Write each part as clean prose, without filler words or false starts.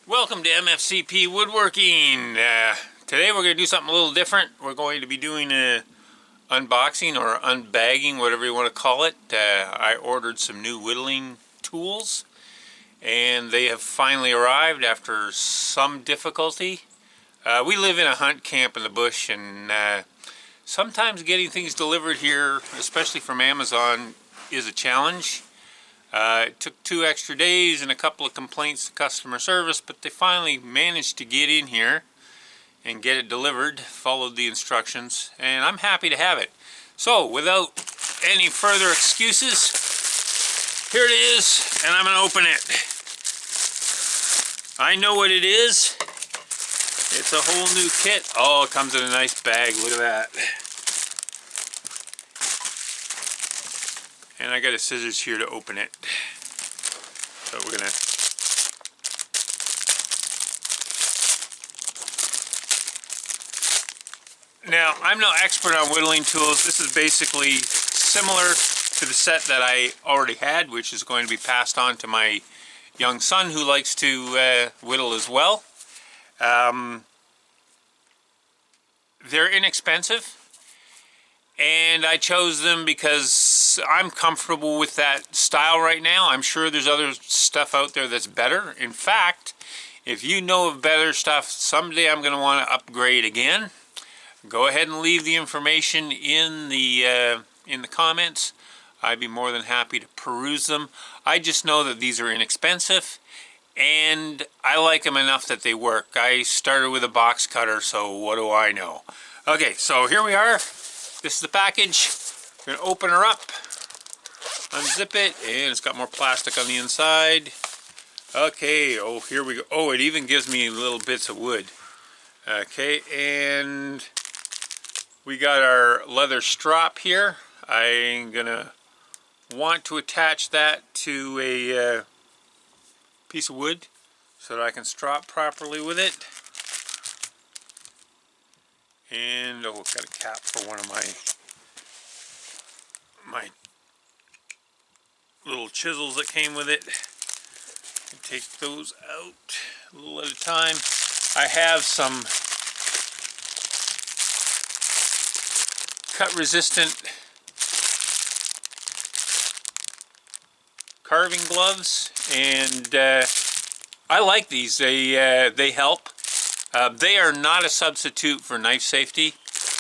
Welcome to MFCP Woodworking. Today we're going to do something a little different. We're going to be doing a unboxing or unbagging, whatever you want to call it. I ordered some new whittling tools and they have finally arrived after some difficulty. We live in a hunt camp in the bush, and sometimes getting things delivered here, especially from Amazon, is a challenge. It took 2 extra days and a couple of complaints to customer service, but they finally managed to get in here and get it delivered, followed the instructions, and I'm happy to have it. So, without any further excuses, here it is, and I'm going to open it. I know what it is. It's a whole new kit. Oh, it comes in a nice bag. Look at that. And I got a scissors here to open it. So we're gonna now, I'm no expert on whittling tools. This is basically similar to the set that I already had, which is going to be passed on to my young son who likes to whittle as well. They're inexpensive, and I chose them because I'm comfortable with that style right now. I'm sure there's other stuff out there that's better. In fact, if you know of better stuff, someday I'm going to want to upgrade again. Go ahead and leave the information in the comments. I'd be more than happy to peruse them. I just know that these are inexpensive, and I like them enough that they work. I started with a box cutter, so what do I know? Okay, so here we are. This is the package. We're going to open her up, unzip it, and it's got more plastic on the inside. Okay, oh, here we go. Oh, it even gives me little bits of wood. Okay, and we got our leather strap here. I'm going to want to attach that to a piece of wood so that I can strap properly with it. And oh, I've got a cap for one of my little chisels that came with it. Take those out a little at a time. I have some cut resistant carving gloves, and I like these. They help. They are not a substitute for knife safety.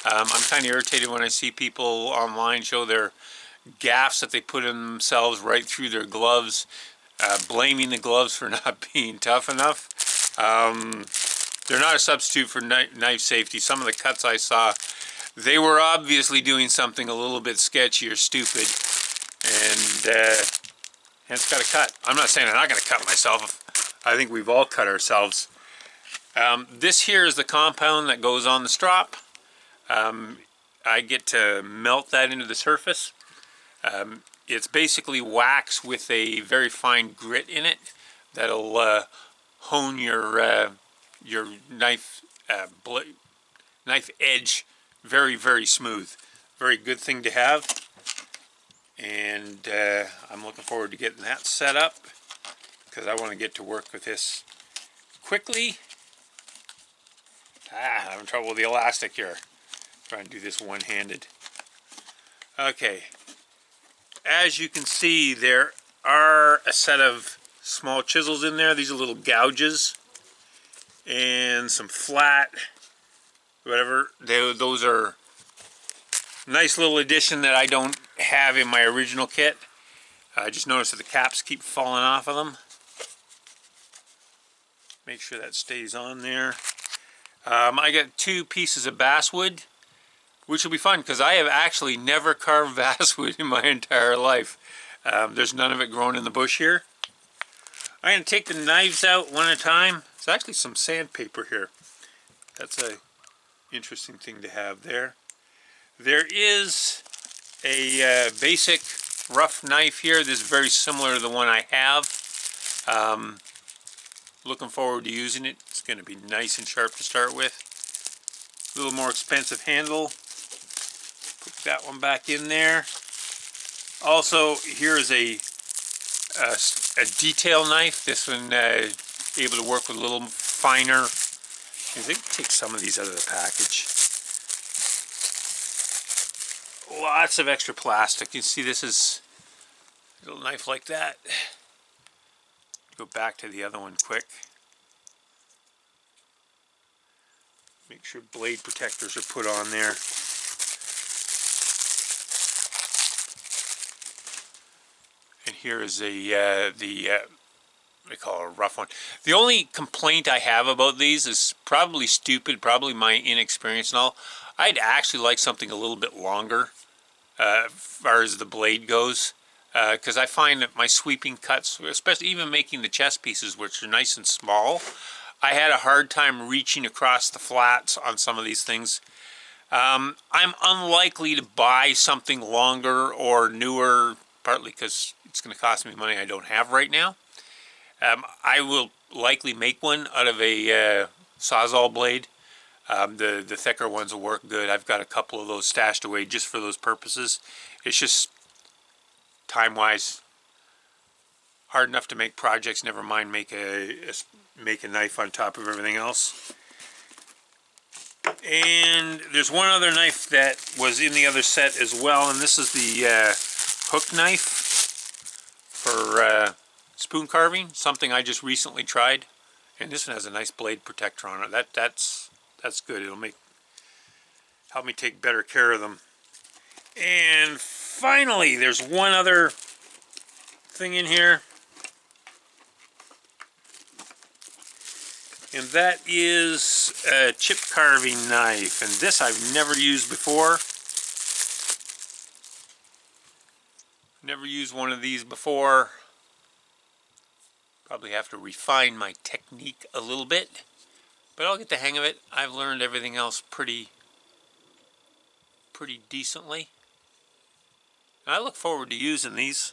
I'm kind of irritated when I see people online show their gaffs that they put in themselves right through their gloves, blaming the gloves for not being tough enough. They're not a substitute for knife safety. Some of the cuts I saw, they were obviously doing something a little bit sketchy or stupid, and hence got a cut. I'm not saying I'm not going to cut myself. I think we've all cut ourselves. This here is the compound that goes on the strap. I get to melt that into the surface. It's basically wax with a very fine grit in it that'll hone your knife edge very, very smooth. Very good thing to have, and I'm looking forward to getting that set up because I want to get to work with this quickly. I'm having trouble with the elastic here. Trying to do this one-handed. Okay. As you can see, there are a set of small chisels in there. These are little gouges. And some flat, whatever. Those are nice little addition that I don't have in my original kit. I just noticed that the caps keep falling off of them. Make sure that stays on there. I got 2 pieces of basswood, which will be fun because I have actually never carved basswood in my entire life. There's none of it growing in the bush here. I'm going to take the knives out one at a time. There's actually some sandpaper here. That's a interesting thing to have there. There is a basic rough knife here. This is very similar to the one I have. Looking forward to using it. It's going to be nice and sharp to start with. A little more expensive handle. Put that one back in there. Also, here is a detail knife. This one able to work with a little finer. I think take some of these out of the package. Lots of extra plastic. You see this is a little knife like that. Go back to the other one quick. Make sure blade protectors are put on there. And here is they call it a rough one. The only complaint I have about these is probably stupid, probably my inexperience and all. I'd actually like something a little bit longer as far as the blade goes, because I find that my sweeping cuts, especially even making the chest pieces, which are nice and small, I had a hard time reaching across the flats on some of these things. I'm unlikely to buy something longer or newer, partly because it's going to cost me money I don't have right now. I will likely make one out of a Sawzall blade. The thicker ones will work good. I've got a couple of those stashed away just for those purposes. It's just time-wise hard enough to make projects, never mind make a knife on top of everything else. And there's one other knife that was in the other set as well, and this is the hook knife for spoon carving, something I just recently tried. And this one has a nice blade protector on it. That's good. It'll help me take better care of them. And finally, there's one other thing in here. And that is a chip carving knife. And this I've never used before. Never used one of these before. Probably have to refine my technique a little bit. But I'll get the hang of it. I've learned everything else pretty decently. And I look forward to using these.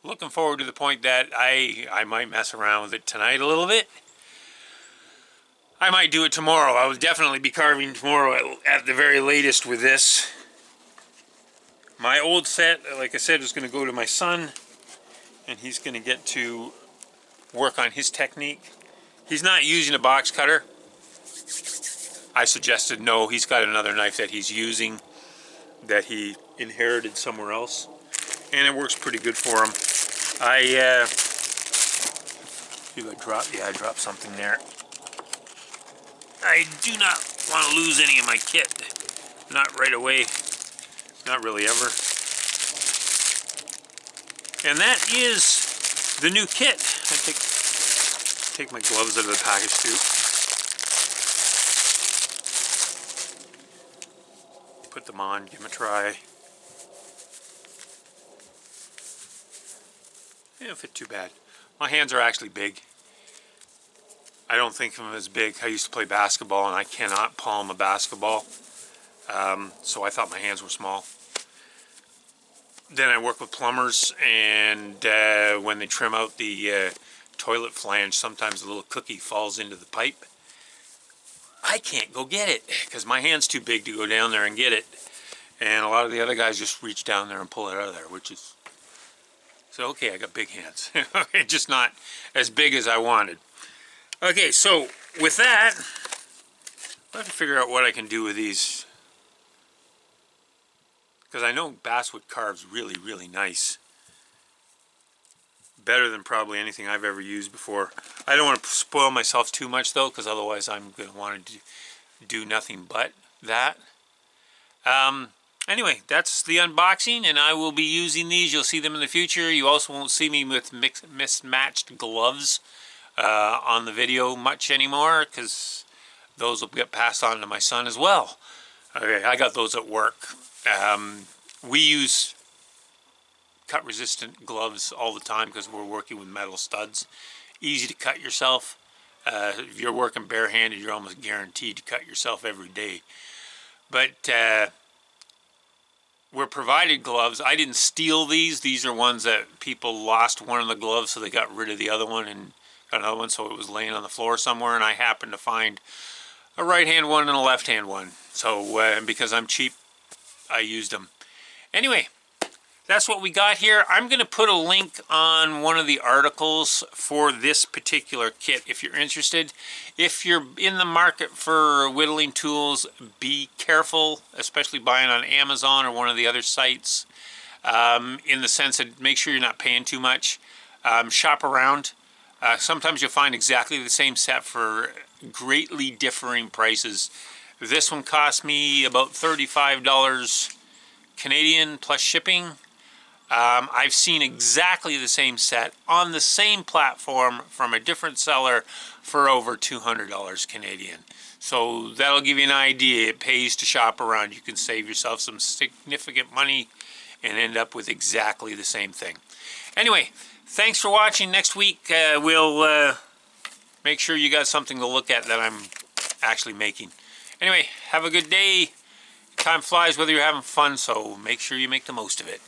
Looking forward to the point that I might mess around with it tonight a little bit. I might do it tomorrow. I will definitely be carving tomorrow at the very latest with this. My old set, like I said, is going to go to my son, and he's going to get to work on his technique. He's not using a box cutter. I suggested no, he's got another knife that he's using that he inherited somewhere else, and it works pretty good for him. I dropped something there. I do not want to lose any of my kit. Not right away. Not really ever. And that is the new kit. I take my gloves out of the package too. Put them on, give them a try. They don't fit too bad. My hands are actually big. I don't think of them as big. I used to play basketball and I cannot palm a basketball. So I thought my hands were small. Then I work with plumbers, and when they trim out the toilet flange, sometimes a little cookie falls into the pipe. I can't go get it because my hand's too big to go down there and get it. And a lot of the other guys just reach down there and pull it out of there, which is... So, okay, I got big hands. Just not as big as I wanted. Okay, so with that, I have to figure out what I can do with these. Because I know basswood carves really, really nice. Better than probably anything I've ever used before. I don't want to spoil myself too much, though, because otherwise I'm going to want to do nothing but that. Anyway, that's the unboxing, and I will be using these. You'll see them in the future. You also won't see me with mismatched gloves on the video much anymore, because those will get passed on to my son as well. Okay, I got those at work. We use cut-resistant gloves all the time because we're working with metal studs. Easy to cut yourself. If you're working barehanded, you're almost guaranteed to cut yourself every day. But we're provided gloves. I didn't steal these. These are ones that people lost one of the gloves, so they got rid of the other one and got another one, so it was laying on the floor somewhere, and I happened to find a right-hand one and a left-hand one. So, and because I'm cheap, I used them. Anyway, that's what we got here. I'm going to put a link on one of the articles for this particular kit if you're interested. If you're in the market for whittling tools, be careful, especially buying on Amazon or one of the other sites, in the sense of make sure you're not paying too much. Shop around. Sometimes you'll find exactly the same set for greatly differing prices. This one cost me about $35 Canadian plus shipping. I've seen exactly the same set on the same platform from a different seller for over $200 Canadian. So that'll give you an idea. It pays to shop around. You can save yourself some significant money and end up with exactly the same thing. Anyway, thanks for watching. Next week we'll make sure you got something to look at that I'm actually making. Anyway, have a good day. Time flies whether you're having fun, so make sure you make the most of it.